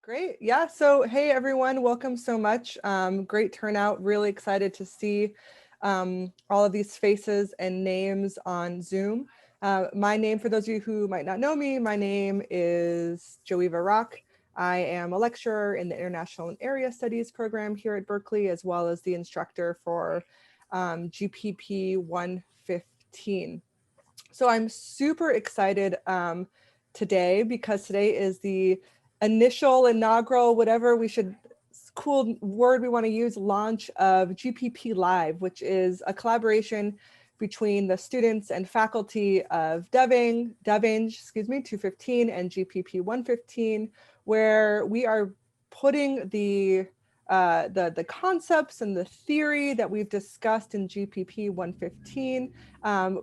Great. Yeah. So, hey, everyone, welcome so much. Great turnout. Really excited to see all of these faces and names on Zoom. My name, for those of you who might not know me, my name is Joeva Rock. I am a lecturer in the International and Area Studies program here at Berkeley, as well as the instructor for GPP 115. So I'm super excited today because today is the inaugural, whatever we should, cool word we want to use, launch of GPP Live, which is a collaboration between the students and faculty of DevEng 215 and GPP 115, where we are putting the concepts and the theory that we've discussed in GPP 115,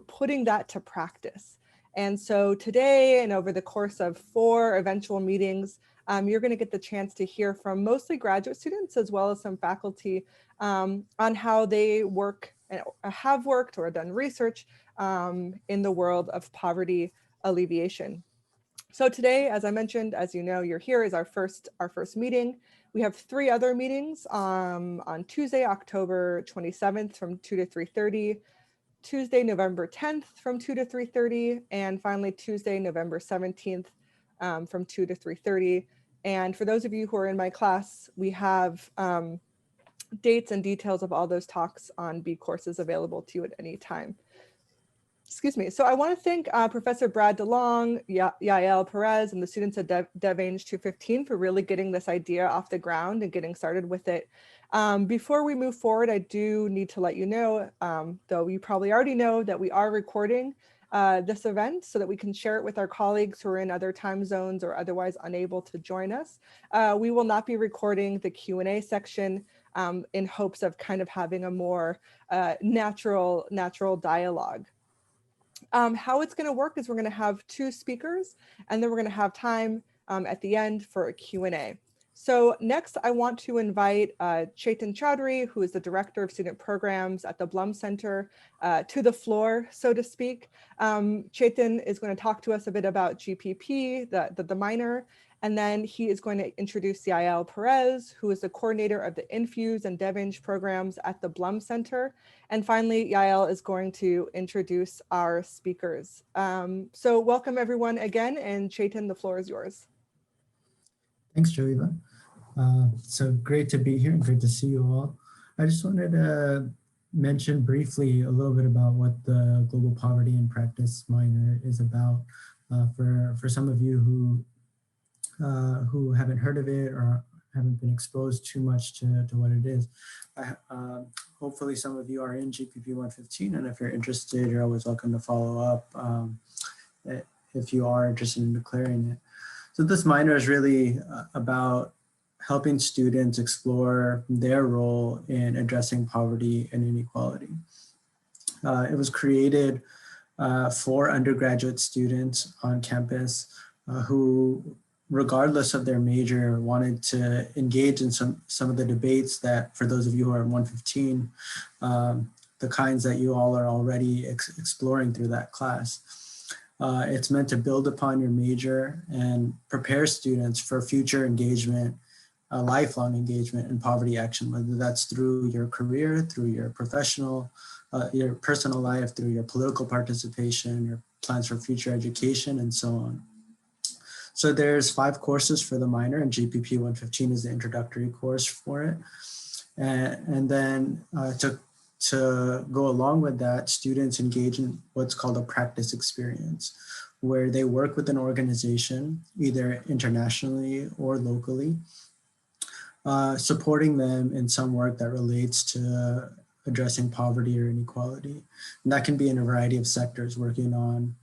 putting that to practice. And so today and over the course of 4 eventual meetings, you're going to get the chance to hear from mostly graduate students as well as some faculty on how they work and have worked or done research in the world of poverty alleviation. So today, as I mentioned, as you know, you're here is our first meeting. We have 3 other meetings on Tuesday, October 27th from 2 to 3:30, Tuesday, November 10th from 2 to 3:30, and finally Tuesday, November 17th from 2 to 3:30. And for those of you who are in my class, we have dates and details of all those talks on B courses available to you at any time. Excuse me. So I want to thank Professor Brad DeLong, Yael Perez, and the students at DevEng 215 for really getting this idea off the ground and getting started with it. Before we move forward, I do need to let you know, though you probably already know, that we are recording this event so that we can share it with our colleagues who are in other time zones or otherwise unable to join us. We will not be recording the Q&A section in hopes of kind of having a more natural dialogue. How it's going to work is we're going to have 2 speakers, and then we're going to have time at the end for a Q&A. So next, I want to invite Chetan Chaudhary, who is the Director of Student Programs at the Blum Center, to the floor, so to speak. Chetan is going to talk to us a bit about GPP, the minor, and then he is going to introduce Yael Perez, who is the coordinator of the Infuse and DevEng programs at the Blum Center. And finally, Yael is going to introduce our speakers. So welcome everyone again, and Chetan, the floor is yours. Thanks, Joeva. So great to be here and great to see you all. I just wanted to mention briefly a little bit about what the Global Poverty in Practice minor is about for some of you who haven't heard of it or haven't been exposed too much to what it is. Hopefully some of you are in GPP 115, and if you're interested, you're always welcome to follow up if you are interested in declaring it. So this minor is really about helping students explore their role in addressing poverty and inequality. It was created for undergraduate students on campus who, regardless of their major, wanted to engage in some of the debates that, for those of you who are in 115, the kinds that you all are already exploring through that class. It's meant to build upon your major and prepare students for future engagement, lifelong engagement in poverty action, whether that's through your career, through your professional, your personal life, through your political participation, your plans for future education, and so on. So there's 5 courses for the minor, and GPP 115 is the introductory course for it. And then to go along with that, students engage in what's called a practice experience, where they work with an organization, either internationally or locally, supporting them in some work that relates to addressing poverty or inequality. And that can be in a variety of sectors, working on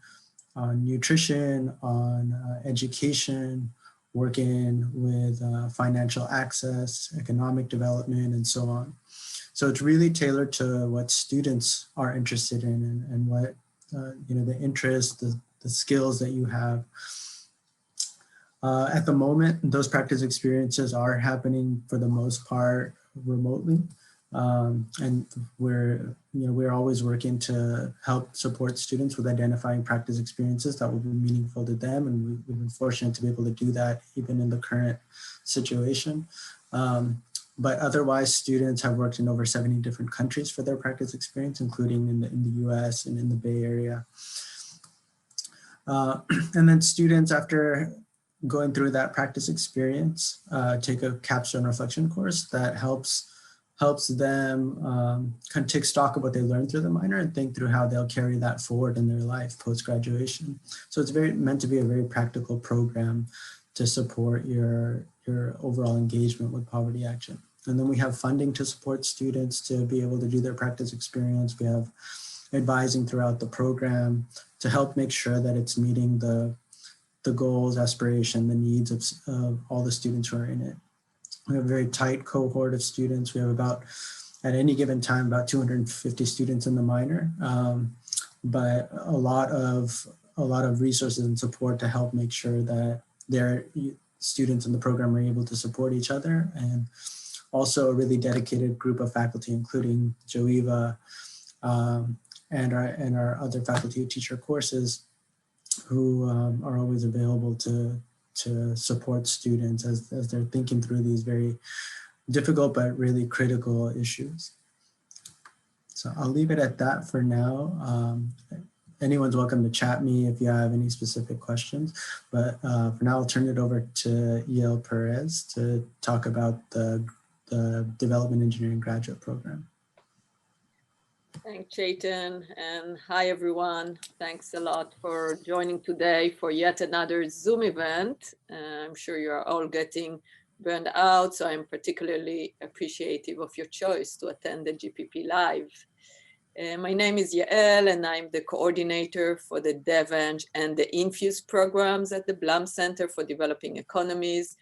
nutrition, on education, working with financial access, economic development, and so on. So it's really tailored to what students are interested in and what, the interests, the skills that you have. At the moment, those practice experiences are happening for the most part remotely. And we're always working to help support students with identifying practice experiences that will be meaningful to them. And we've been fortunate to be able to do that even in the current situation. But otherwise, students have worked in over 70 different countries for their practice experience, including in the US and in the Bay Area. And then students, after going through that practice experience, take a capstone reflection course that helps them kind of take stock of what they learned through the minor and think through how they'll carry that forward in their life post-graduation. So it's meant to be a very practical program to support your overall engagement with poverty action. And then we have funding to support students to be able to do their practice experience. We have advising throughout the program to help make sure that it's meeting the goals, aspiration, the needs of all the students who are in it. We have a very tight cohort of students. We have at any given time, about 250 students in the minor, but a lot of resources and support to help make sure that their students in the program are able to support each other, and also a really dedicated group of faculty, including Joeva and our other faculty who teach our courses, who are always available to support students as they're thinking through these very difficult but really critical issues. So I'll leave it at that for now. Anyone's welcome to chat me if you have any specific questions, but for now I'll turn it over to Yael Perez to talk about the Development Engineering Graduate Program. Thanks, Chaitan, and hi everyone. Thanks a lot for joining today for yet another Zoom event. I'm sure you're all getting burned out, so I'm particularly appreciative of your choice to attend the GPP Live. My name is Yael, and I'm the coordinator for the DevEng and the Infuse programs at the Blum Center for Developing Economies.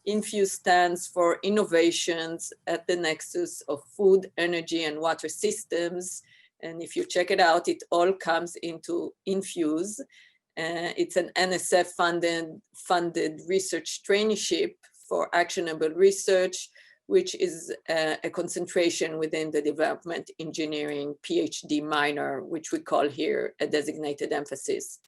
Infuse stands for Innovations at the Nexus of Food, Energy, and Water Systems. And if you check it out, it all comes into Infuse. It's an NSF funded research traineeship for actionable research, which is a concentration within the development engineering PhD minor, which we call here a designated emphasis.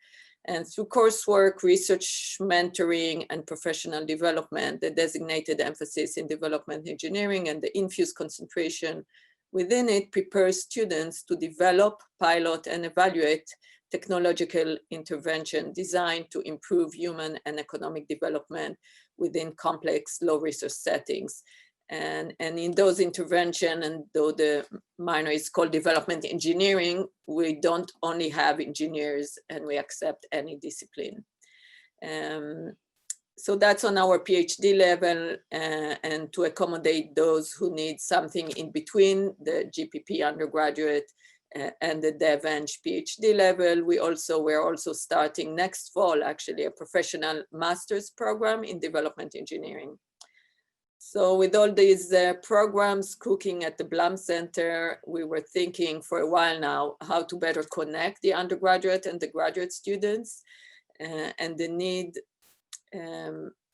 And through coursework, research, mentoring, and professional development, the designated emphasis in development engineering and the Infuse concentration within it prepares students to develop, pilot, and evaluate technological intervention designed to improve human and economic development within complex, low-resource settings. And in those interventions, and though the minor is called development engineering, we don't only have engineers, and we accept any discipline. So that's on our PhD level, and to accommodate those who need something in between the GPP undergraduate and the DevEng PhD level. We're also starting next fall, actually, a professional master's program in development engineering. So with all these programs cooking at the Blum Center, we were thinking for a while now how to better connect the undergraduate and the graduate students. And the need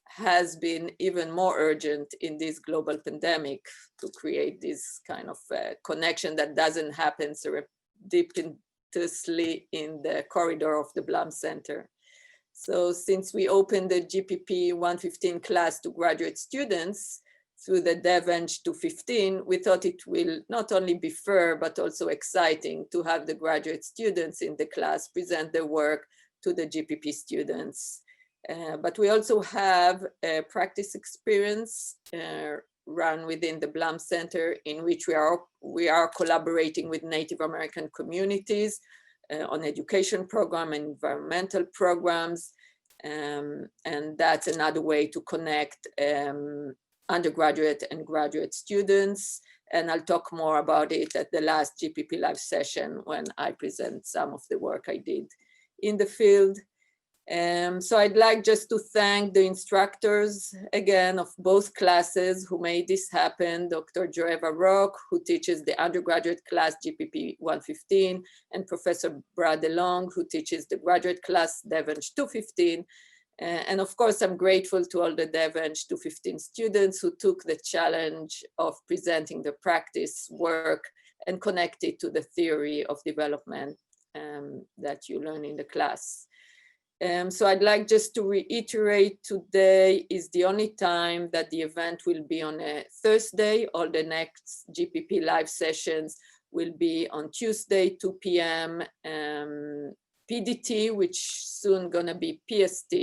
has been even more urgent in this global pandemic to create this kind of connection that doesn't happen serendipitously in the corridor of the Blum Center. So since we opened the GPP 115 class to graduate students through the DevEng 215, we thought it will not only be fair, but also exciting to have the graduate students in the class present their work to the GPP students. But we also have a practice experience run within the Blum Center, in which we are collaborating with Native American communities on education program and environmental programs. And that's another way to connect undergraduate and graduate students. And I'll talk more about it at the last GPP Live session when I present some of the work I did in the field. So I'd like just to thank the instructors again of both classes who made this happen, Dr. Joeva Rock, who teaches the undergraduate class GPP 115, and Professor Brad DeLong, who teaches the graduate class DevEng 215. And of course, I'm grateful to all the DevEng 215 students who took the challenge of presenting the practice work and connected to the theory of development that you learn in the class. So I'd like just to reiterate, today is the only time that the event will be on a Thursday. All the next GPP live sessions will be on Tuesday, 2 p.m. PDT, which soon gonna be PST.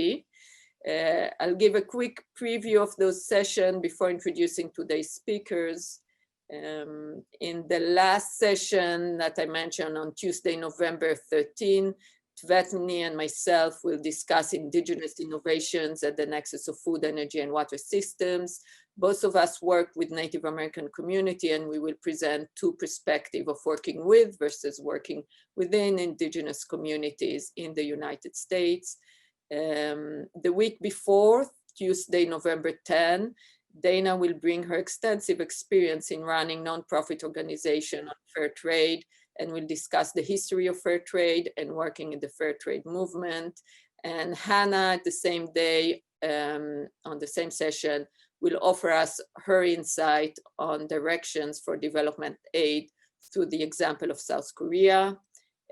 I'll give a quick preview of those sessions before introducing today's speakers. In the last session that I mentioned on Tuesday, November 13, Tvetni and myself will discuss indigenous innovations at the nexus of food, energy, and water systems. Both of us worked with Native American community, and we will present two perspectives of working with versus working within indigenous communities in the United States. The week before, Tuesday, November 10, Dana will bring her extensive experience in running nonprofit organization on fair trade, and we'll discuss the history of fair trade and working in the fair trade movement. And Hannah, at the same day, on the same session, will offer us her insight on directions for development aid through the example of South Korea.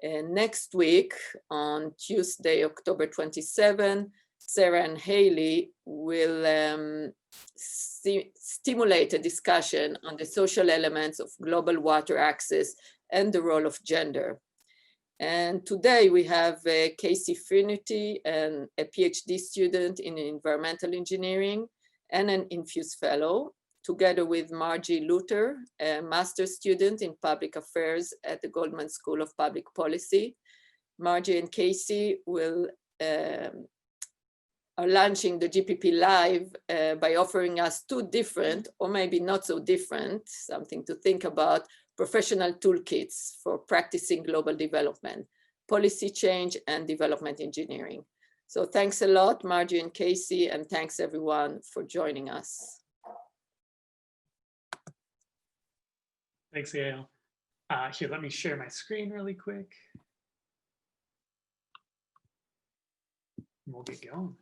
And next week, on Tuesday, October 27, Sarah and Haley will stimulate a discussion on the social elements of global water access and the role of gender. And today we have Casey Finnerty, and a PhD student in environmental engineering and an Infuse Fellow, together with Margie Lauter, a master's student in public affairs at the Goldman School of Public Policy. Margie and Casey are launching the GPP Live by offering us two different, or maybe not so different, something to think about, professional toolkits for practicing global development, policy change, and development engineering. So thanks a lot, Margie and Casey, and thanks everyone for joining us. Thanks, Yael. Here, let me share my screen really quick. We'll get going.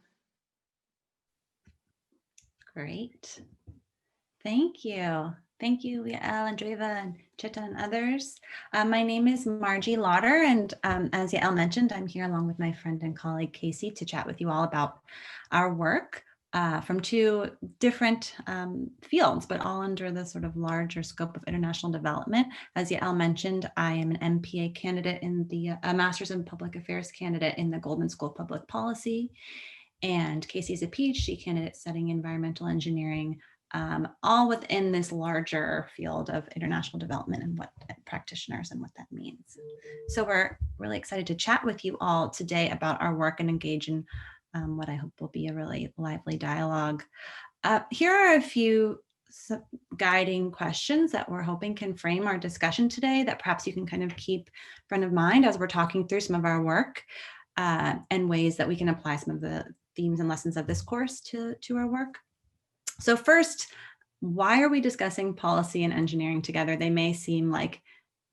Great. Thank you. Thank you, Yael, Andreva, and Chita, and others. My name is Margie Lauter, and as Yael mentioned, I'm here along with my friend and colleague Casey to chat with you all about our work from two different fields, but all under the sort of larger scope of international development. As Yael mentioned, I am an MPA candidate in the Master's in Public Affairs candidate in the Goldman School of Public Policy, and Casey is a PhD candidate studying environmental engineering, all within this larger field of international development and what practitioners and what that means. So we're really excited to chat with you all today about our work and engage in what I hope will be a really lively dialogue. Here are a few guiding questions that we're hoping can frame our discussion today that perhaps you can kind of keep front of mind as we're talking through some of our work and ways that we can apply some of the themes and lessons of this course to our work. So first, why are we discussing policy and engineering together? They may seem like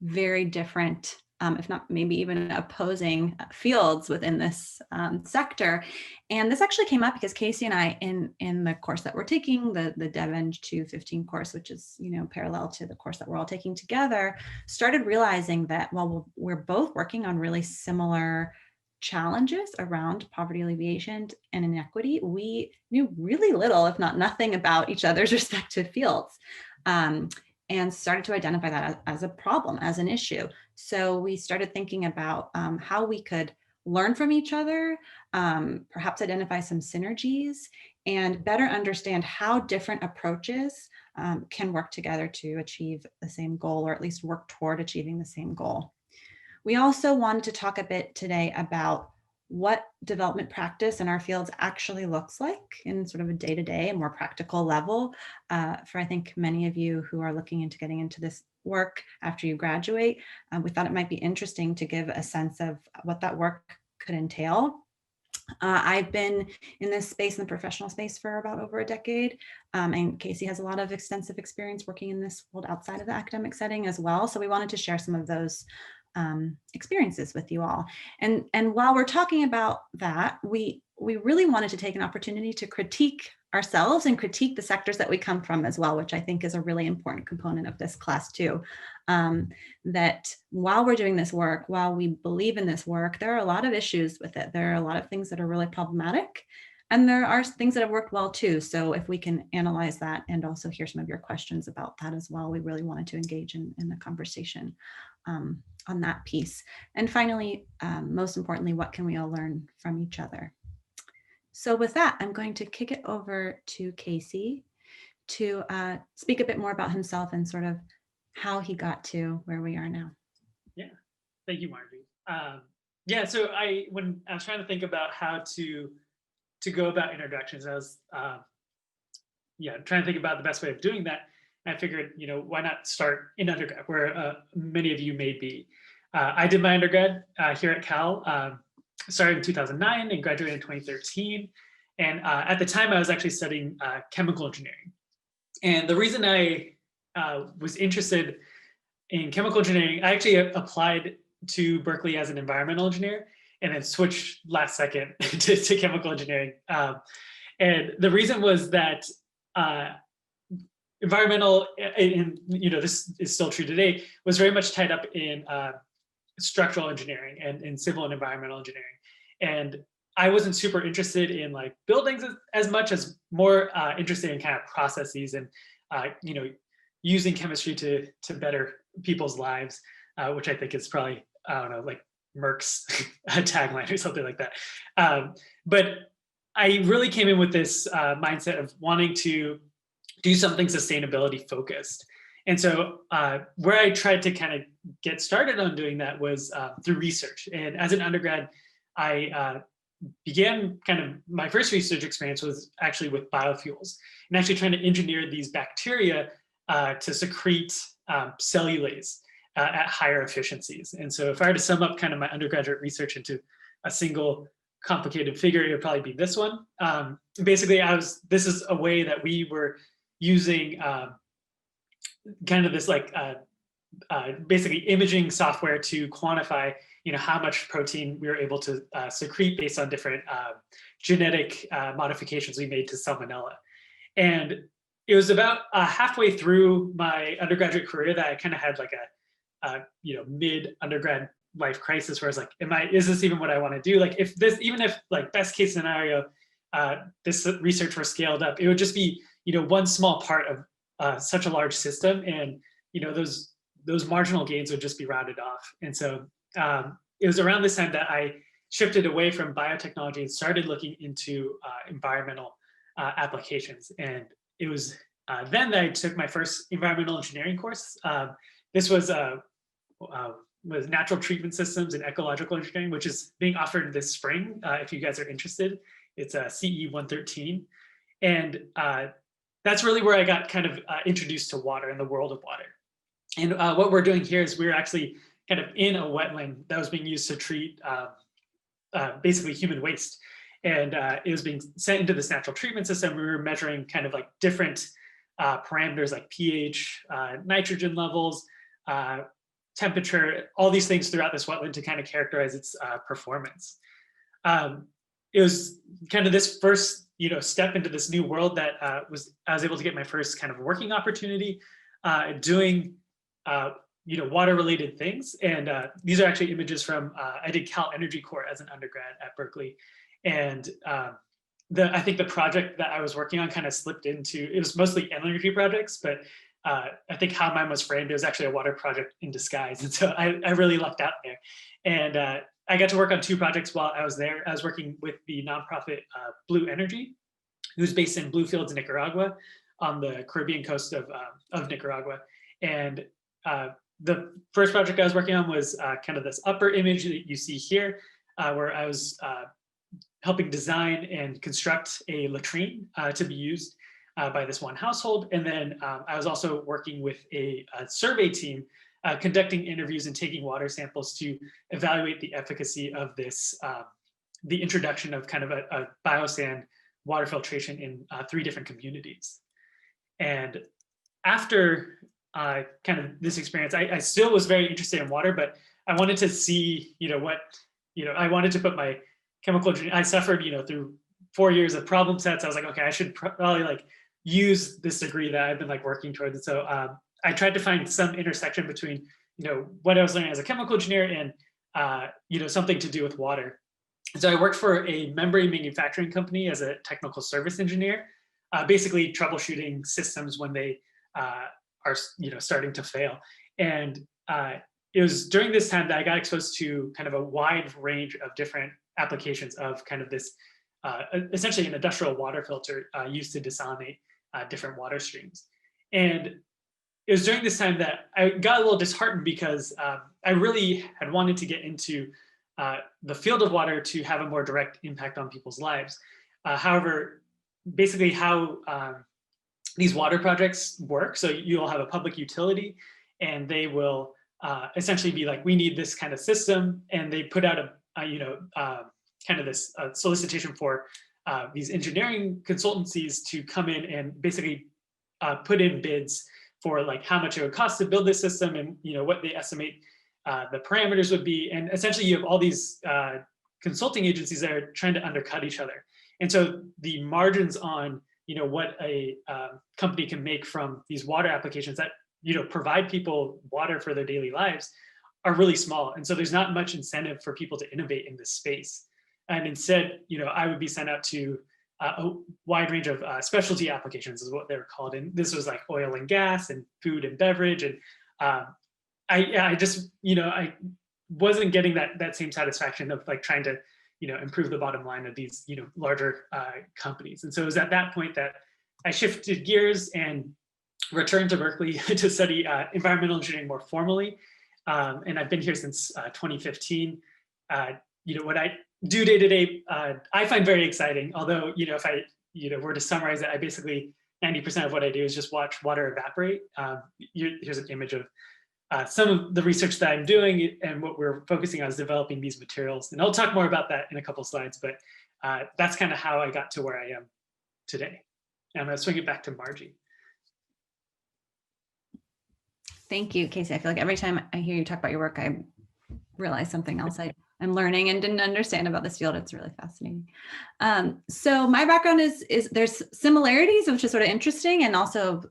very different, if not maybe even opposing fields within this sector. And this actually came up because Casey and I, in the course that we're taking, the DevEng 215 course, which is parallel to the course that we're all taking together, started realizing that while we're both working on really similar challenges around poverty alleviation and inequity, we knew really little, if not nothing, about each other's respective fields, and started to identify that as a problem, as an issue. So we started thinking about how we could learn from each other, perhaps identify some synergies, and better understand how different approaches can work together to achieve the same goal, or at least work toward achieving the same goal. We also wanted to talk a bit today about what development practice in our fields actually looks like in sort of a day-to-day and more practical level for I think many of you who are looking into getting into this work after you graduate. We thought it might be interesting to give a sense of what that work could entail. I've been in this space, in the professional space, for about over a decade, and Casey has a lot of extensive experience working in this world outside of the academic setting as well. So we wanted to share some of those experiences with you all. And while we're talking about that, we we really wanted to take an opportunity to critique ourselves and critique the sectors that we come from as well, which I think is a really important component of this class too. That while we're doing this work, while we believe in this work, there are a lot of issues with it. There are a lot of things that are really problematic, and there are things that have worked well too. So if we can analyze that and also hear some of your questions about that as well, we really wanted to engage in the conversation on that piece. And finally, most importantly, what can we all learn from each other? So with that, I'm going to kick it over to Casey to speak a bit more about himself and sort of how he got to where we are now. Yeah, thank you, Margie. Yeah, so when I was trying to think about how to go about introductions, I was trying to think about the best way of doing that. And I figured, why not start in undergrad, where many of you may be. I did my undergrad here at Cal. Started in 2009 and graduated in 2013. And at the time, I was actually studying chemical engineering. And the reason I was interested in chemical engineering, I actually applied to Berkeley as an environmental engineer and then switched last second to chemical engineering. And the reason was that environmental, and this is still true today, was very much tied up in structural engineering and civil and environmental engineering. And I wasn't super interested in like buildings as much as more interested in kind of processes and using chemistry to better people's lives, which I think is probably, I don't know, like Merck's tagline or something like that. But I really came in with this mindset of wanting to do something sustainability focused. And so where I tried to kind of get started on doing that was through research. And as an undergrad, I began kind of my first research experience was actually with biofuels and actually trying to engineer these bacteria to secrete cellulase at higher efficiencies. And so if I were to sum up kind of my undergraduate research into a single complicated figure, it would probably be this one. Basically, this is a way that we were using kind of this like basically imaging software to quantify how much protein we were able to secrete based on different genetic modifications we made to salmonella. And it was about halfway through my undergraduate career that I kind of had like a mid undergrad life crisis where I was like, is this even what I want to do? Like even if like best case scenario, this research were scaled up, it would just be, one small part of such a large system. And, those marginal gains would just be rounded off. And so it was around this time that I shifted away from biotechnology and started looking into environmental applications. And it was then that I took my first environmental engineering course. This was natural treatment systems and ecological engineering, which is being offered this spring. If you guys are interested, it's a CE 113. And that's really where I got kind of introduced to water and the world of water. And what we're doing here is we're actually kind of in a wetland that was being used to treat basically human waste. And it was being sent into this natural treatment system. We were measuring kind of like different parameters like pH, nitrogen levels, temperature, all these things throughout this wetland to kind of characterize its performance. It was kind of this first, step into this new world that I was able to get my first kind of working opportunity doing, water-related things. And these are actually images from, I did Cal Energy Corps as an undergrad at Berkeley. And I think the project that I was working on kind of slipped into, it was mostly energy projects, but I think how mine was framed, it was actually a water project in disguise. And so I really lucked out there. And I got to work on two projects while I was there. I was working with the nonprofit Blue Energy, who's based in Bluefields, Nicaragua, on the Caribbean coast of Nicaragua. And the first project I was working on was kind of this upper image that you see here, where I was helping design and construct a latrine to be used by this one household. And then I was also working with a survey team conducting interviews and taking water samples to evaluate the efficacy of this, the introduction of kind of a biosand water filtration in 3 different communities. And after kind of this experience, I still was very interested in water, but I wanted to see, I wanted to put my chemical engineering. I suffered, through 4 years of problem sets. I was like, okay, I should probably like use this degree that I've been like working towards. And so I tried to find some intersection between, what I was learning as a chemical engineer and, something to do with water. And so I worked for a membrane manufacturing company as a technical service engineer, basically troubleshooting systems when they are, starting to fail. And it was during this time that I got exposed to kind of a wide range of different applications of kind of this, essentially an industrial water filter used to desalinate different water streams. And it was during this time that I got a little disheartened because I really had wanted to get into the field of water to have a more direct impact on people's lives. However, basically how these water projects work, so you'll have a public utility and they will essentially be like, we need this kind of system, and they put out kind of this solicitation for these engineering consultancies to come in and basically put in bids for like how much it would cost to build this system and what they estimate the parameters would be. And essentially you have all these consulting agencies that are trying to undercut each other. And so the margins on what a company can make from these water applications that provide people water for their daily lives are really small. And so there's not much incentive for people to innovate in this space. And instead, I would be sent out to a wide range of specialty applications is what they were called. And this was like oil and gas and food and beverage. And I just, I wasn't getting that same satisfaction of like trying to, improve the bottom line of these, larger companies. And so it was at that point that I shifted gears and returned to Berkeley to study environmental engineering more formally. And I've been here since 2015. What I do day to day, I find very exciting. Although, if I, were to summarize it, I basically 90% of what I do is just watch water evaporate. Here's an image of some of the research that I'm doing, and what we're focusing on is developing these materials. And I'll talk more about that in a couple slides, but that's kind of how I got to where I am today. And I'm going to swing it back to Margie. Thank you, Casey. I feel like every time I hear you talk about your work, I realize something else I'm learning and didn't understand about this field. It's really fascinating. So my background is there's similarities, which is sort of interesting, and also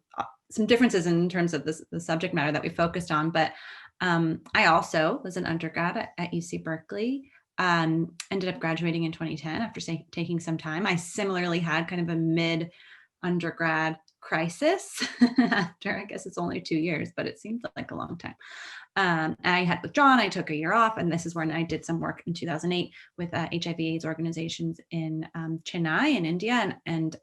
some differences in terms of the subject matter that we focused on. But I also was an undergrad at UC Berkeley, ended up graduating in 2010 after taking some time. I similarly had kind of a mid-undergrad crisis after, I guess it's only 2 years, but it seems like a long time. I had withdrawn, I took a year off, and this is when I did some work in 2008 with HIV/AIDS organizations in Chennai in India. And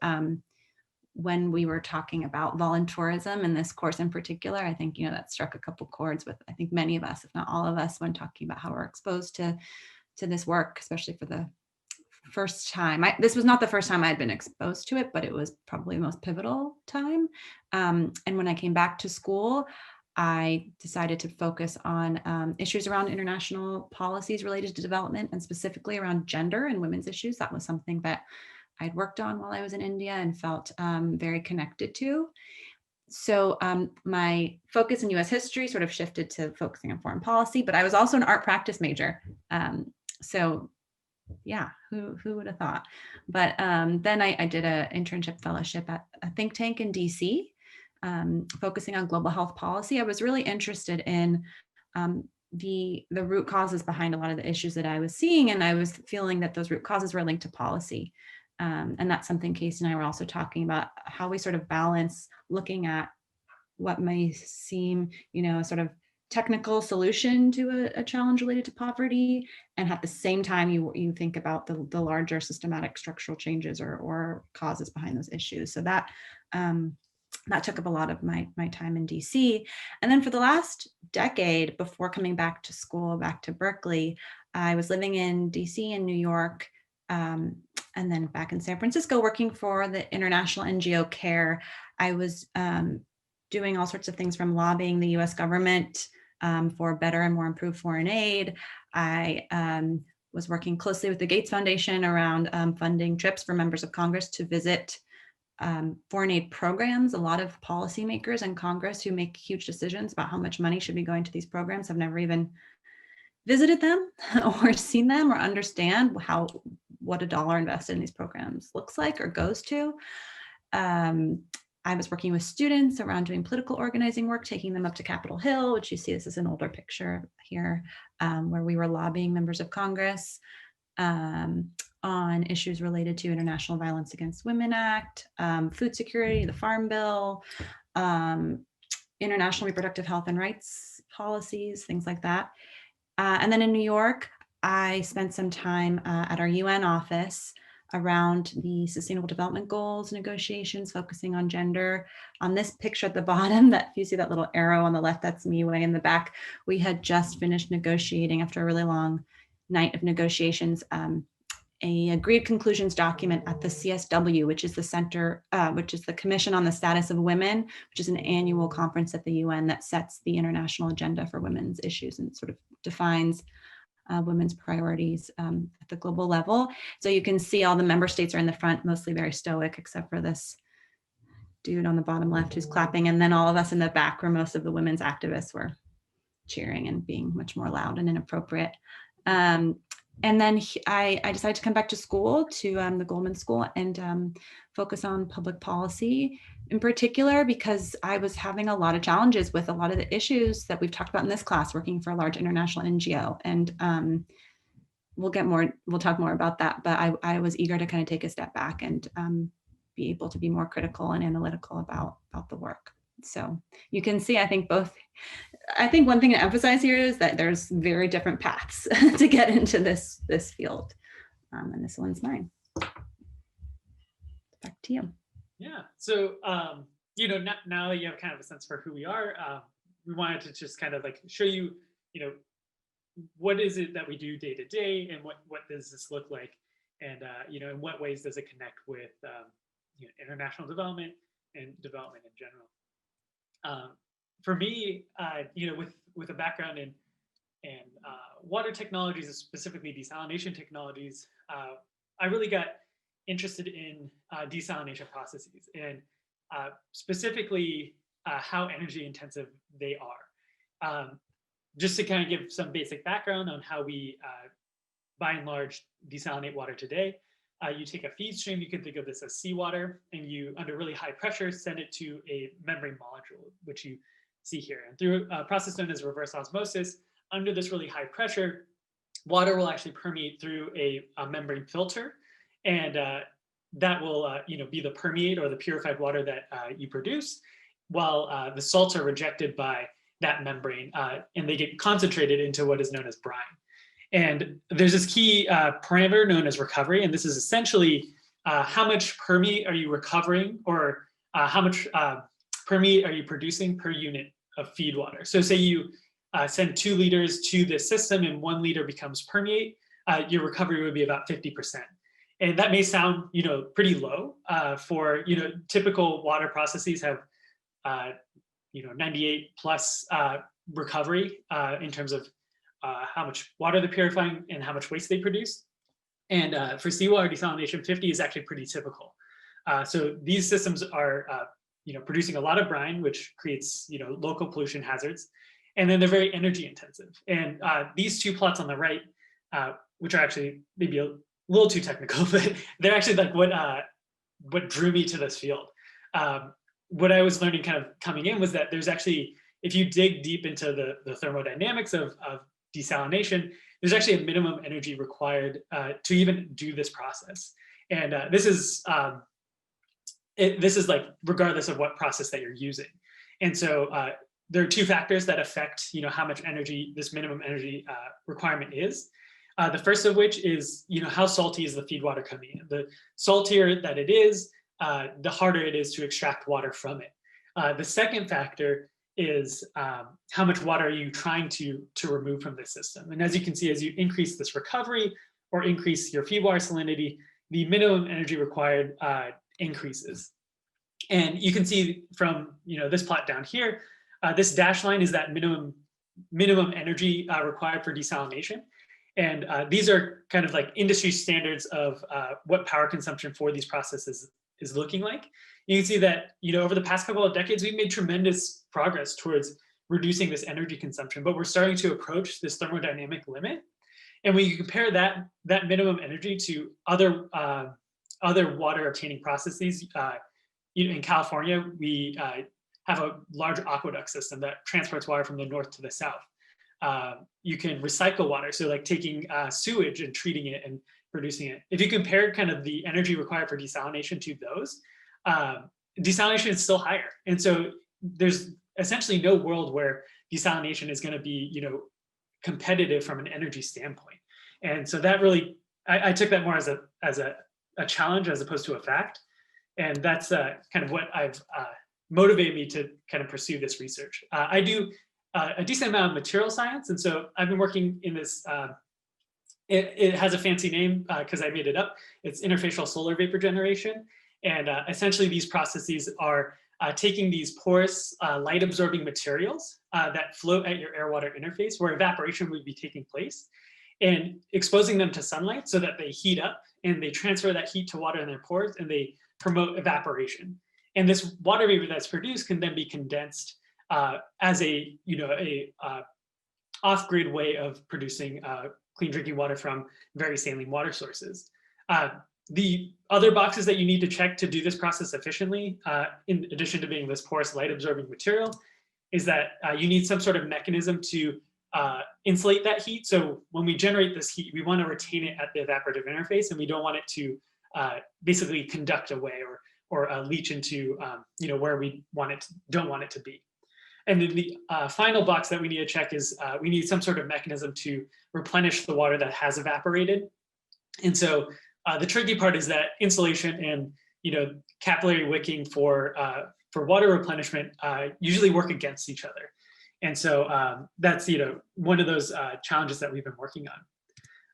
when we were talking about voluntourism in this course in particular, I think, that struck a couple chords with, I think, many of us, if not all of us, when talking about how we're exposed to this work, especially for the first time. This was not the first time I'd been exposed to it, but it was probably the most pivotal time. And when I came back to school, I decided to focus on issues around international policies related to development, and specifically around gender and women's issues. That was something that I'd worked on while I was in India and felt very connected to. So my focus in US history sort of shifted to focusing on foreign policy, but I was also an art practice major. So yeah, who would have thought? But then I did an internship fellowship at a think tank in DC, focusing on global health policy. I was really interested in the root causes behind a lot of the issues that I was seeing, and I was feeling that those root causes were linked to policy. And that's something Casey and I were also talking about, how we sort of balance looking at what may seem, a sort of technical solution to a challenge related to poverty, and at the same time you think about the larger systematic structural changes or causes behind those issues. So that took up a lot of my time in DC. And then for the last decade, before coming back to school, back to Berkeley, I was living in DC and New York, and then back in San Francisco working for the international NGO CARE. I was doing all sorts of things, from lobbying the US government for better and more improved foreign aid. I was working closely with the Gates Foundation around funding trips for members of Congress to visit foreign aid programs. A lot of policymakers in Congress who make huge decisions about how much money should be going to these programs have never even visited them or seen them or understand what a dollar invested in these programs looks like or goes to. I was working with students around doing political organizing work, taking them up to Capitol Hill, which you see, this is an older picture here, where we were lobbying members of Congress on issues related to International Violence Against Women Act, food security, the Farm Bill, international reproductive health and rights policies, things like that. And then in New York, I spent some time at our UN office around the Sustainable Development Goals negotiations, focusing on gender. On this picture at the bottom, that if you see that little arrow on the left, that's me way in the back. We had just finished negotiating after a really long night of negotiations, a agreed conclusions document at the CSW, which is the center, which is the Commission on the Status of Women, which is an annual conference at the UN that sets the international agenda for women's issues and sort of defines women's priorities at the global level. So you can see all the member states are in the front, mostly very stoic, except for this dude on the bottom left who's clapping. And then all of us in the back, where most of the women's activists were cheering and being much more loud and inappropriate. And then I decided to come back to school, to the Goldman School, and focus on public policy in particular, because I was having a lot of challenges with a lot of the issues that we've talked about in this class, working for a large international NGO. And we'll talk more about that, but I was eager to kind of take a step back and be able to be more critical and analytical about the work. So you can see, I think one thing to emphasize here is that there's very different paths to get into this field. And this one's mine. Back to you. Yeah, so, now that you have kind of a sense for who we are, we wanted to just kind of like show you, what is it that we do day to day, and what does this look like? And, in what ways does it connect with, international development and development in general? For me, with a background in water technologies, and specifically desalination technologies, I really got interested in desalination processes, and specifically how energy intensive they are. Just to kind of give some basic background on how we, by and large, desalinate water today. You take a feed stream, you can think of this as seawater, and you, under really high pressure, send it to a membrane module, which you see here. And through a process known as reverse osmosis, under this really high pressure, water will actually permeate through a membrane filter, and that will be the permeate or the purified water that you produce, while the salts are rejected by that membrane, and they get concentrated into what is known as brine. And there's this key parameter known as recovery, and this is essentially how much permeate are you recovering, or how much permeate are you producing per unit of feed water. So say you send 2 liters to this system and 1 liter becomes permeate, your recovery would be about 50%. And that may sound, pretty low for, typical water processes have, 98 plus recovery in terms of how much water they're purifying and how much waste they produce. And for seawater desalination, 50 is actually pretty typical. So these systems are, producing a lot of brine, which creates, local pollution hazards. And then they're very energy intensive. And these 2 plots on the right, which are actually maybe a little too technical, but they're actually like what drew me to this field. What I was learning kind of coming in was that there's actually, if you dig deep into the thermodynamics of desalination, there's actually a minimum energy required to even do this process. And this is like regardless of what process that you're using. And so there are 2 factors that affect how much energy this minimum energy requirement is. The first of which is how salty is the feed water coming in. The saltier that it is, the harder it is to extract water from it. The second factor is how much water are you trying to remove from the system. And as you can see, as you increase this recovery or increase your feed water salinity, the minimum energy required increases. And you can see from this plot down here, this dashed line is that minimum energy required for desalination. And these are kind of like industry standards of what power consumption for these processes is looking like. You can see that over the past couple of decades, we've made tremendous progress towards reducing this energy consumption, but we're starting to approach this thermodynamic limit. And when you compare that minimum energy to other water obtaining processes, in California, we have a large aqueduct system that transports water from the north to the south. You can recycle water, so like taking sewage and treating it and producing it. If you compare kind of the energy required for desalination to those, desalination is still higher. And so there's essentially no world where desalination is going to be, competitive from an energy standpoint. And so that really, I took that more as a challenge as opposed to a fact. And that's kind of what I've motivated me to kind of pursue this research. I do a decent amount of material science. And so I've been working in this, it has a fancy name because I made it up. It's interfacial solar vapor generation. And essentially these processes are taking these porous light absorbing materials that float at your air-water interface where evaporation would be taking place, and exposing them to sunlight so that they heat up and they transfer that heat to water in their pores and they promote evaporation. And this water vapor that's produced can then be condensed as a off-grid way of producing clean drinking water from very saline water sources. The other boxes that you need to check to do this process efficiently, in addition to being this porous light absorbing material, is that you need some sort of mechanism to insulate that heat. So when we generate this heat, we want to retain it at the evaporative interface, and we don't want it to basically conduct away or leach into where we don't want it to be. And then the final box that we need to check is we need some sort of mechanism to replenish the water that has evaporated. And so the tricky part is that insulation and capillary wicking for water replenishment usually work against each other. And so that's one of those challenges that we've been working on.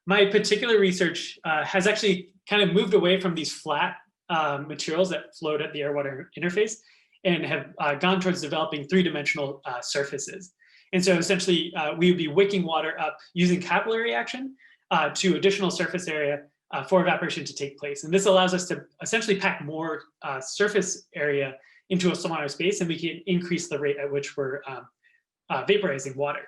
My particular research has actually kind of moved away from these flat materials that float at the air-water interface and have gone towards developing three-dimensional surfaces. And so essentially we would be wicking water up using capillary action to additional surface area for evaporation to take place. And this allows us to essentially pack more surface area into a smaller space, and we can increase the rate at which we're vaporizing water.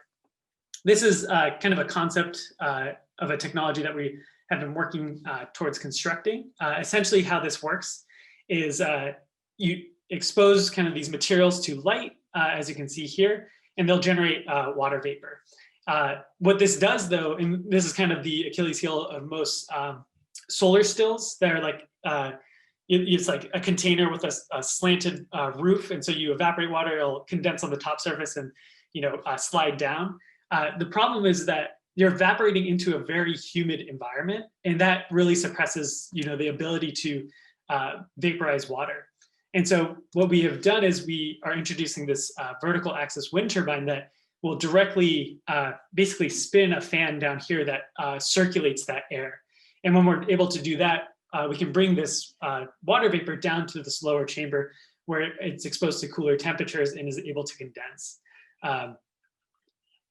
This is kind of a concept of a technology that we have been working towards constructing. Essentially how this works is you expose kind of these materials to light, as you can see here, and they'll generate water vapor. What this does though, and this is kind of the Achilles heel of most solar stills, they're like, it's like a container with a slanted roof, and so you evaporate water, it'll condense on the top surface and slide down. The problem is that you're evaporating into a very humid environment, and that really suppresses the ability to vaporize water. And so what we have done is we are introducing this vertical axis wind turbine that will directly basically spin a fan down here that circulates that air. And when we're able to do that, we can bring this water vapor down to this lower chamber where it's exposed to cooler temperatures and is able to condense.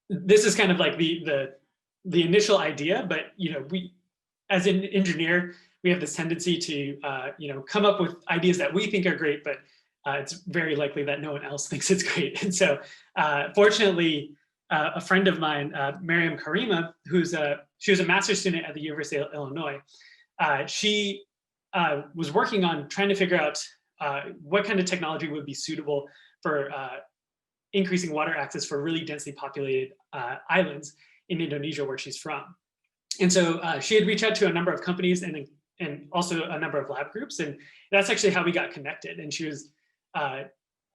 This is kind of like the initial idea, but we, as an engineer, we have this tendency to come up with ideas that we think are great, but it's very likely that no one else thinks it's great. And so fortunately, a friend of mine, Miriam Karima, she was a master's student at the University of Illinois. She was working on trying to figure out what kind of technology would be suitable for increasing water access for really densely populated islands in Indonesia, where she's from. And so she had reached out to a number of companies and also a number of lab groups, and that's actually how we got connected. And she was, I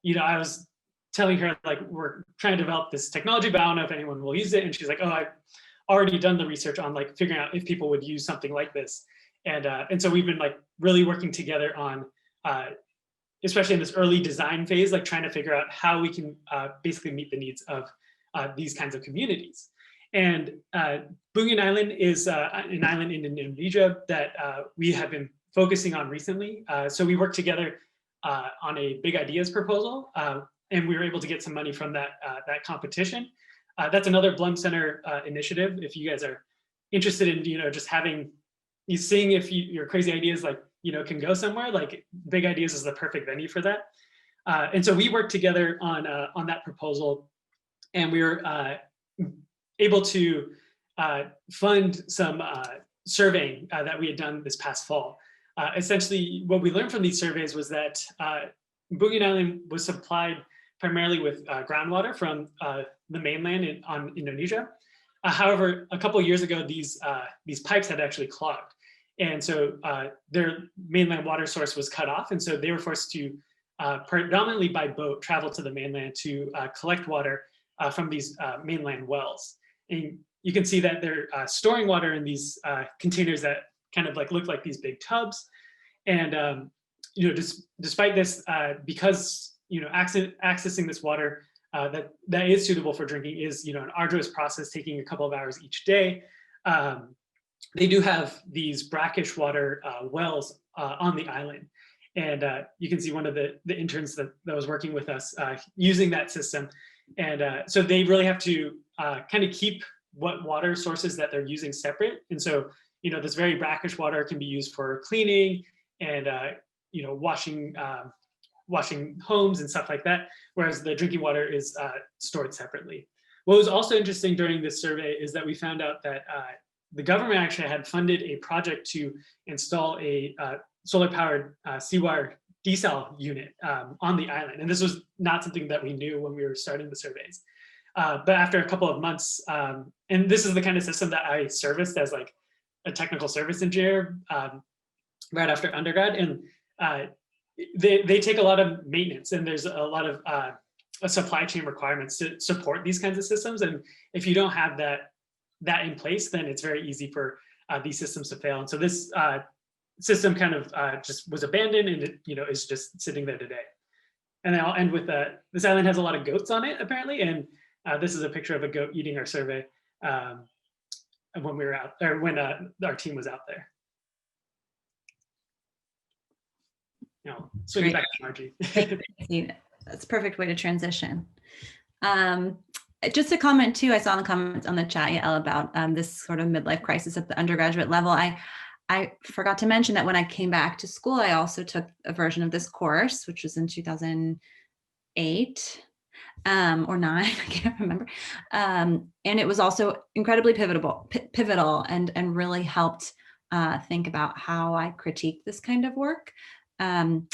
was telling her, like, we're trying to develop this technology, but I don't know if anyone will use it. And she's like, oh, I've already done the research on like figuring out if people would use something like this. And so we've been like really working together on, especially in this early design phase, like trying to figure out how we can basically meet the needs of these kinds of communities. And Bungan Island is an island in Indonesia that we have been focusing on recently. So we worked together on a big ideas proposal, and we were able to get some money from that competition. That's another Blum Center initiative. If you guys are interested in just seeing if your crazy ideas can go somewhere, like Big Ideas is the perfect venue for that. And so we worked together on that proposal, and we were able to fund some surveying that we had done this past fall. Essentially, what we learned from these surveys was that Bukit Island was supplied primarily with groundwater from the mainland on Indonesia. However, a couple of years ago, these pipes had actually clogged. And so their mainland water source was cut off. And so they were forced to predominantly by boat travel to the mainland to collect water from these mainland wells. And you can see that they're storing water in these containers that kind of like look like these big tubs. And despite this, because accessing this water that is suitable for drinking is an arduous process taking a couple of hours each day. They do have these brackish water wells on the island. And you can see one of the interns that was working with us using that system. And so they really have to kind of keep what water sources that they're using separate. And so, this very brackish water can be used for cleaning and, washing homes and stuff like that, whereas the drinking water is stored separately. What was also interesting during this survey is that we found out that the government actually had funded a project to install a solar-powered seawater desal unit on the island. And this was not something that we knew when we were starting the surveys. But after a couple of months, and this is the kind of system that I serviced as like a technical service engineer right after undergrad. And they take a lot of maintenance, and there's a lot of supply chain requirements to support these kinds of systems. And if you don't have that in place, then it's very easy for these systems to fail. And so this system kind of just was abandoned, and it is just sitting there today. And then I'll end with this island has a lot of goats on it apparently, and this is a picture of a goat eating our survey when we were out, or when our team was out there. Now, swing it back to Margie. That's a perfect way to transition. Just a comment too, I saw in the comments on the chat, Yael, about this sort of midlife crisis at the undergraduate level. I forgot to mention that when I came back to school, I also took a version of this course, which was in 2008 or 9, I can't remember. And it was also incredibly pivotal and really helped think about how I critique this kind of work. And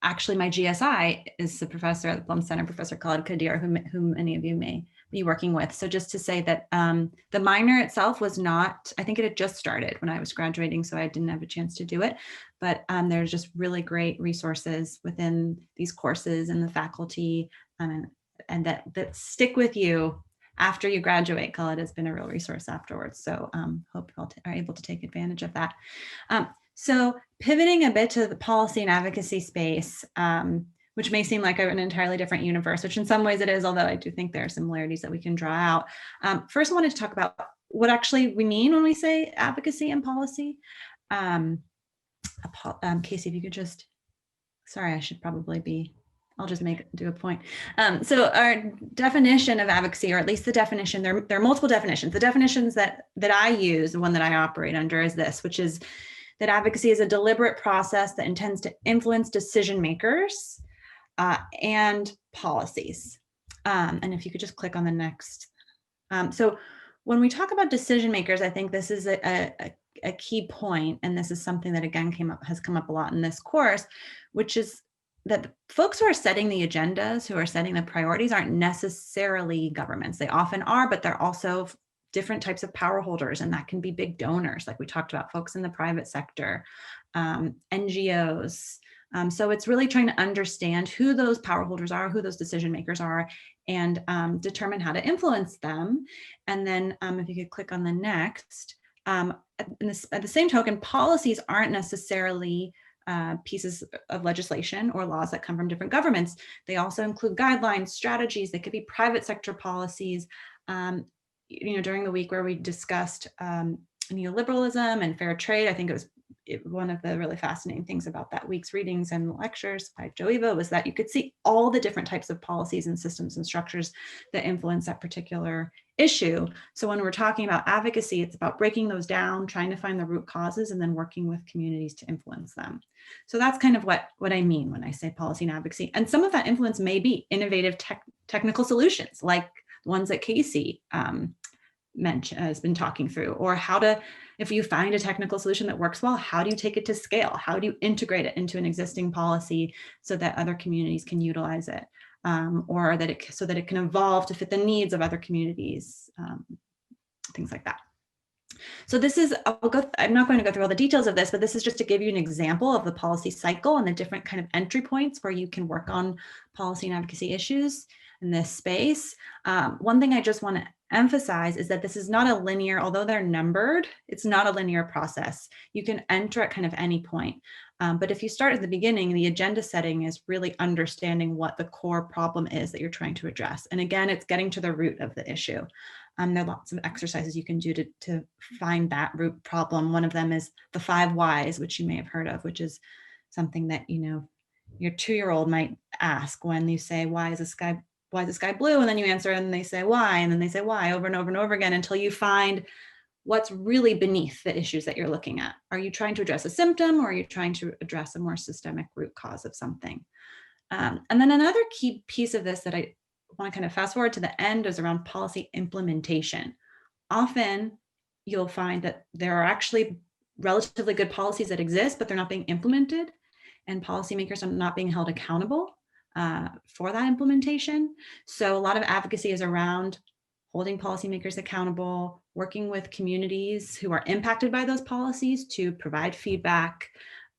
actually my GSI is the professor at the Blum Center, Professor Khaled Kadir, whom many of you may be working with. So just to say that the minor itself was not, I think it had just started when I was graduating, so I didn't have a chance to do it. But there's just really great resources within these courses and the faculty and that stick with you after you graduate. Khaled has been a real resource afterwards. So hope you all are able to take advantage of that. So pivoting a bit to the policy and advocacy space, which may seem like an entirely different universe, which in some ways it is, although I do think there are similarities that we can draw out. First, I wanted to talk about what actually we mean when we say advocacy and policy. Casey, if you could just, sorry, I should probably be, I'll just do a point. So our definition of advocacy, or at least the definition, there are multiple definitions. The definitions that I use, the one that I operate under is this, which is that advocacy is a deliberate process that intends to influence decision makers and policies. And if you could just click on the next. So when we talk about decision makers, I think this is a key point, and this is something that again has come up a lot in this course, which is that the folks who are setting the agendas, who are setting the priorities, aren't necessarily governments. They often are, but they're also different types of power holders, and that can be big donors, like we talked about, folks in the private sector, NGOs. So it's really trying to understand who those power holders are, who those decision makers are, and determine how to influence them. And then if you could click on the next, at the same token, policies aren't necessarily pieces of legislation or laws that come from different governments. They also include guidelines, strategies. They could be private sector policies. During the week where we discussed neoliberalism and fair trade, I think it was one of the really fascinating things about that week's readings and lectures by Joe Eva was that you could see all the different types of policies and systems and structures that influence that particular issue. So when we're talking about advocacy, it's about breaking those down, trying to find the root causes, and then working with communities to influence them. So that's kind of what I mean when I say policy and advocacy. And some of that influence may be innovative technical solutions, like ones that Casey has been talking through, or how to, if you find a technical solution that works well, how do you take it to scale? How do you integrate it into an existing policy so that other communities can utilize it, or that so that it can evolve to fit the needs of other communities, things like that. So this is, I'm not going to go through all the details of this, but this is just to give you an example of the policy cycle and the different kind of entry points where you can work on policy and advocacy issues in this space. One thing I just want to emphasize is that this is not a linear, although they're numbered, it's not a linear process. You can enter at kind of any point. But if you start at the beginning, the agenda setting is really understanding what the core problem is that you're trying to address. And again, it's getting to the root of the issue. There are lots of exercises you can do to find that root problem. One of them is the 5 whys, which you may have heard of, which is something that, you know, your 2-year-old might ask when you say, why is the sky blue? And then you answer and they say why, and then they say why over and over and over again until you find what's really beneath the issues that you're looking at. Are you trying to address a symptom, or are you trying to address a more systemic root cause of something? And then another key piece of this that I want to kind of fast forward to the end is around policy implementation. Often you'll find that there are actually relatively good policies that exist, but they're not being implemented, and policymakers are not being held accountable for that implementation. So a lot of advocacy is around holding policymakers accountable, working with communities who are impacted by those policies to provide feedback,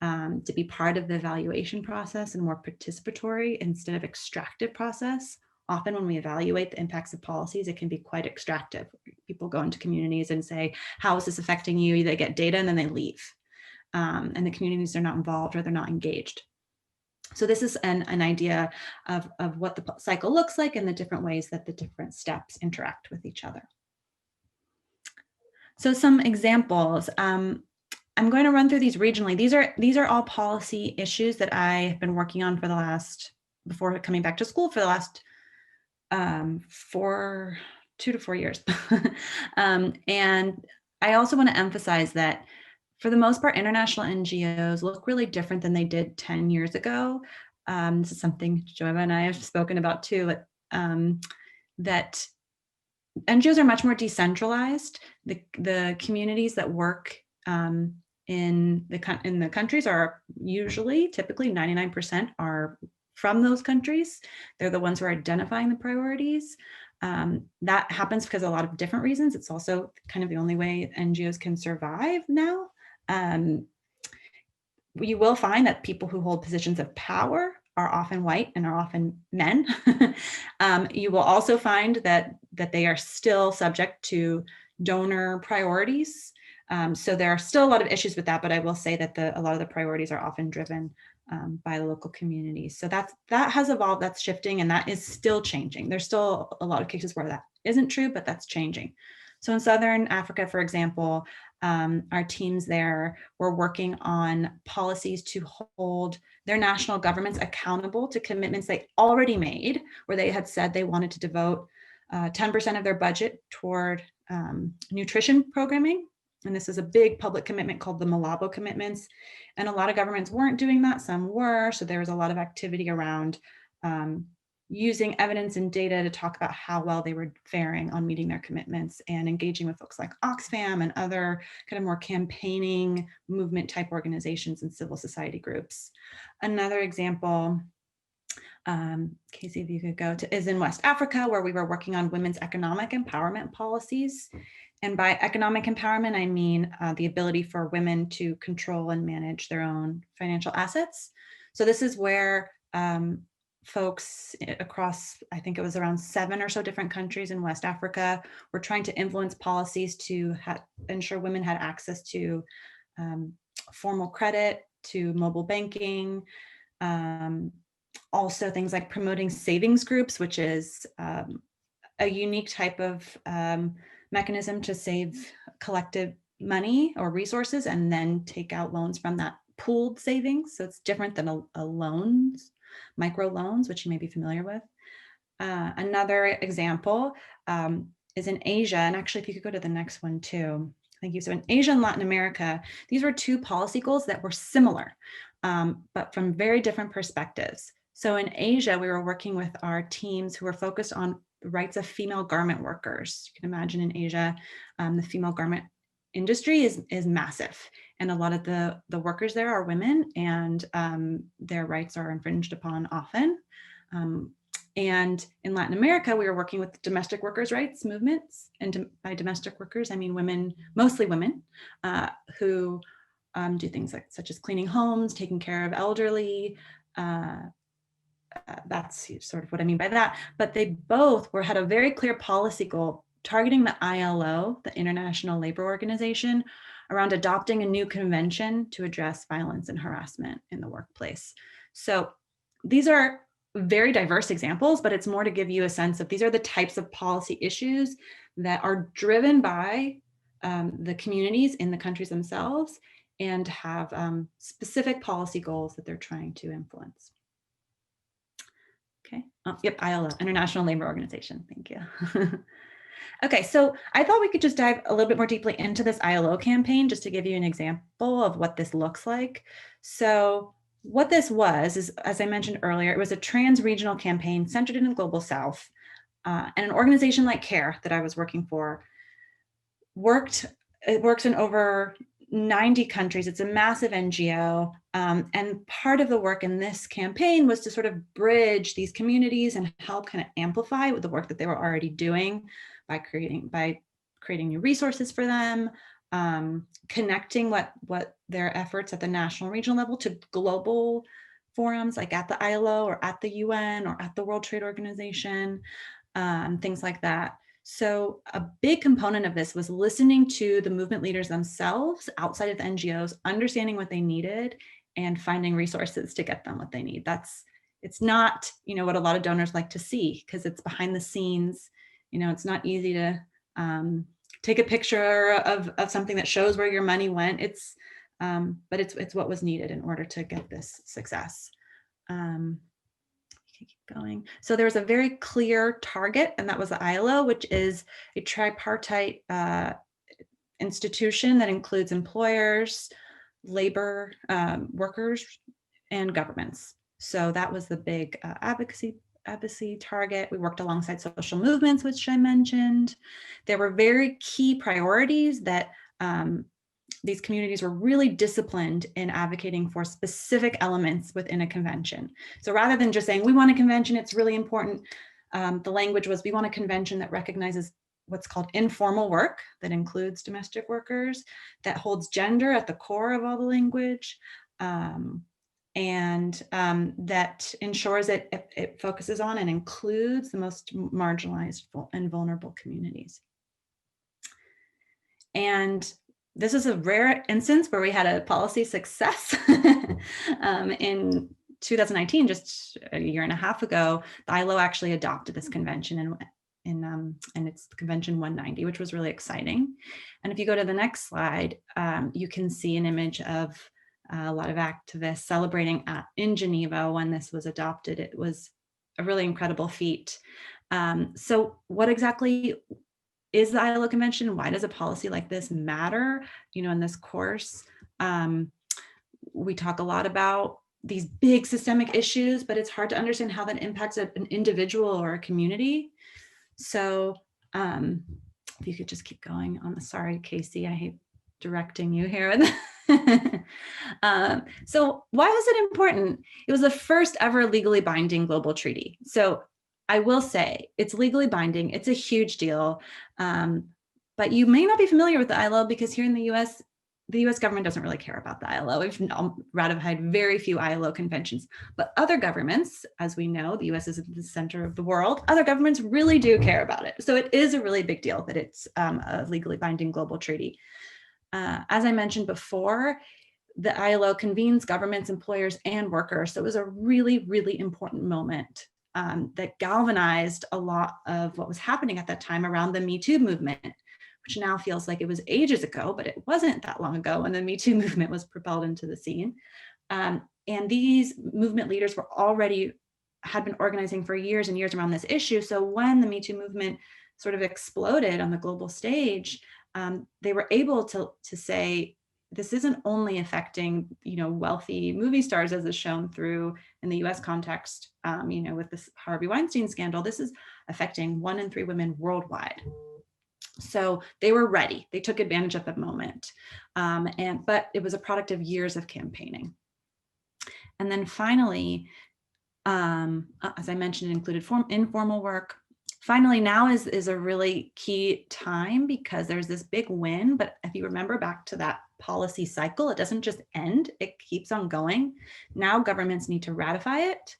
to be part of the evaluation process and more participatory instead of extractive process. Often when we evaluate the impacts of policies, it can be quite extractive. People go into communities and say, how is this affecting you? They get data and then they leave. And the communities are not involved or they're not engaged. So this is an idea of what the cycle looks like and the different ways that the different steps interact with each other. So some examples. I'm going to run through these regionally. These are all policy issues that I've been working on for the last, before coming back to school, for the last 2 to 4 years. And I also want to emphasize that for the most part, international NGOs look really different than they did 10 years ago. This is something Joeva and I have spoken about too, that NGOs are much more decentralized. The communities that work in the countries are typically 99% are from those countries. They're the ones who are identifying the priorities. That happens because of a lot of different reasons. It's also kind of the only way NGOs can survive now. You will find that people who hold positions of power are often white and are often men. You will also find that they are still subject to donor priorities. So there are still a lot of issues with that, but I will say that a lot of the priorities are often driven by the local communities. So that has evolved, that's shifting, and that is still changing. There's still a lot of cases where that isn't true, but that's changing. So in Southern Africa, for example, our teams there were working on policies to hold their national governments accountable to commitments they already made, where they had said they wanted to devote 10% of their budget toward nutrition programming. And this is a big public commitment called the Malabo commitments. And a lot of governments weren't doing that, some were. So there was a lot of activity around using evidence and data to talk about how well they were faring on meeting their commitments, and engaging with folks like Oxfam and other kind of more campaigning movement type organizations and civil society groups. Another example, Casey, if you could go to, is in West Africa, where we were working on women's economic empowerment policies. And by economic empowerment, I mean the ability for women to control and manage their own financial assets. So this is where folks across, I think it was around 7 or so different countries in West Africa, were trying to influence policies to ensure women had access to formal credit, to mobile banking, also things like promoting savings groups, which is a unique type of mechanism to save collective money or resources and then take out loans from that pooled savings. So it's different than a loans, micro loans, which you may be familiar with. Another example is in Asia, and actually if you could go to the next one too. Thank you. So in Asia and Latin America, these were 2 policy goals that were similar, but from very different perspectives. So in Asia, we were working with our teams who were focused on the rights of female garment workers. You can imagine in Asia, the female garment industry is massive, and a lot of the workers there are women, and their rights are infringed upon often. And in Latin America, we were working with domestic workers' rights movements, and by domestic workers, I mean women, mostly women, who do things such as cleaning homes, taking care of elderly. That's sort of what I mean by that. But they both had a very clear policy goal targeting the ILO, the International Labor Organization, around adopting a new convention to address violence and harassment in the workplace. So these are very diverse examples, but it's more to give you a sense of these are the types of policy issues that are driven by the communities in the countries themselves and have specific policy goals that they're trying to influence. Okay, yep, ILO, International Labor Organization, thank you. Okay, so I thought we could just dive a little bit more deeply into this ILO campaign just to give you an example of what this looks like. So what this was is, as I mentioned earlier, it was a trans-regional campaign centered in the Global South. And an organization like CARE that I was working for works in over 90 countries. It's a massive NGO. And part of the work in this campaign was to sort of bridge these communities and help kind of amplify the work that they were already doing by creating new resources for them, connecting what their efforts at the national regional level to global forums like at the ILO or at the UN or at the World Trade Organization, things like that. So a big component of this was listening to the movement leaders themselves outside of the NGOs, understanding what they needed and finding resources to get them what they need. It's not, what a lot of donors like to see, because it's behind the scenes. It's not easy to take a picture of something that shows where your money went. But it's what was needed in order to get this success. Keep going. So there was a very clear target, and that was the ILO, which is a tripartite institution that includes employers, labor, workers, and governments. So that was the big advocacy target. We worked alongside social movements, which I mentioned. There were very key priorities that these communities were really disciplined in advocating for specific elements within a convention. So rather than just saying, we want a convention, it's really important, the language was, we want a convention that recognizes what's called informal work, that includes domestic workers, that holds gender at the core of all the language, and that ensures that it focuses on and includes the most marginalized and vulnerable communities. And this is a rare instance where we had a policy success. In 2019, just a year and a half ago, the ILO actually adopted this convention and it's Convention 190, which was really exciting. And if you go to the next slide, you can see an image of a lot of activists celebrating in Geneva when this was adopted. It was a really incredible feat. So what exactly is the ILO Convention? Why does a policy like this matter? In this course, we talk a lot about these big systemic issues, but it's hard to understand how that impacts an individual or a community. So if you could just keep going on the, sorry, Casey, I hate directing you here. So why was it important? It was the first ever legally binding global treaty. So I will say it's legally binding. It's a huge deal. But you may not be familiar with the ILO because here in the US government doesn't really care about the ILO. We've ratified very few ILO conventions, but other governments, as we know, the US is at the center of the world, other governments really do care about it. So it is a really big deal that it's a legally binding global treaty. As I mentioned before, the ILO convenes governments, employers, and workers. So it was a really, really important moment that galvanized a lot of what was happening at that time around the Me Too movement, which now feels like it was ages ago, but it wasn't that long ago when the Me Too movement was propelled into the scene. And these movement leaders had been organizing for years and years around this issue. So when the Me Too movement sort of exploded on the global stage, they were able to say, this isn't only affecting, wealthy movie stars, as is shown through in the US context, with this Harvey Weinstein scandal. This is affecting 1 in 3 women worldwide. So they were ready. They took advantage of the moment. But it was a product of years of campaigning. And then finally, as I mentioned, it included informal work. Finally, now is a really key time because there's this big win. But if you remember back to that policy cycle, it doesn't just end, it keeps on going. Now governments need to ratify it,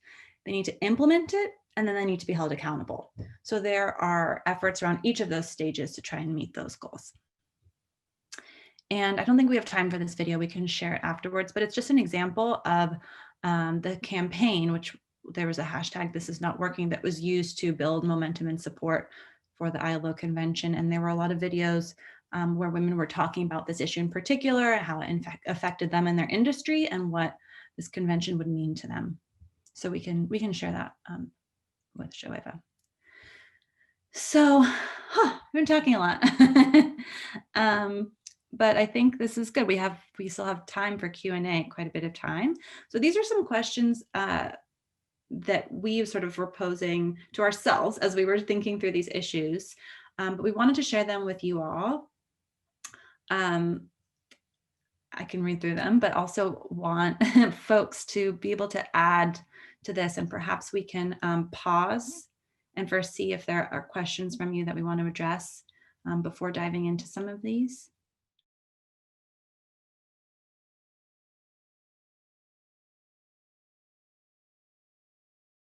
they need to implement it, and then they need to be held accountable. So there are efforts around each of those stages to try and meet those goals. And I don't think we have time for this video, we can share it afterwards, but it's just an example of the campaign, which there was a hashtag #ThisIsNotWorking that was used to build momentum and support for the ILO convention. And there were a lot of videos where women were talking about this issue in particular, how it in fact affected them in their industry and what this convention would mean to them. So we can share that with Shoeva. So we've been talking a lot, but I think this is good. We still have time for Q&A, quite a bit of time. So these are some questions that we sort of were posing to ourselves as we were thinking through these issues, but we wanted to share them with you all. I can read through them, but also want folks to be able to add to this, and perhaps we can pause and first see if there are questions from you that we want to address before diving into some of these.